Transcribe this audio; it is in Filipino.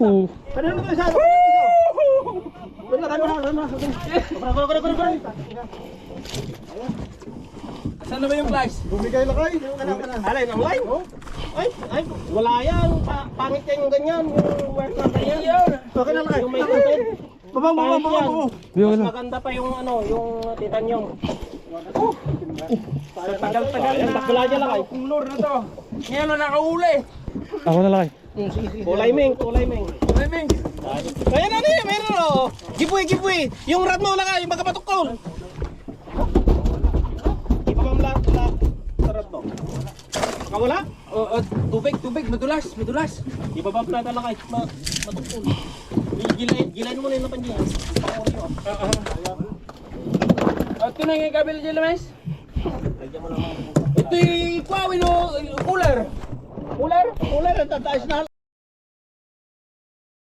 Ano na ito? Saan na ba yung flash? Bumigay na kayo. Alay, ang line? Ay, wala yan. Pangit yan yung ganyan. Yung work na ganyan. Okay na kayo. Yung may content. Babang. Mas maganda pa yung ano, yung titanium. Tagal-tagal na. Takbala niya lang kayo. Kulor na to. Ngayon na nakahuli. Ako na lang. Kulay ming. Timing. Ayan ano yun, meron o. Giveaway. Yung rad mo lang kayo, yung magkapatukol. Ipamamla sa rad mo. Nakawala? Tubig, madulas. Ipapaplata lang kayo, matukol. Gilayin mo na yung napan niya. At ito na yung kabel dyan, Lames. Lagyan mo lang mga. Ito yung kuwawin o cooler. Ular, tataas na.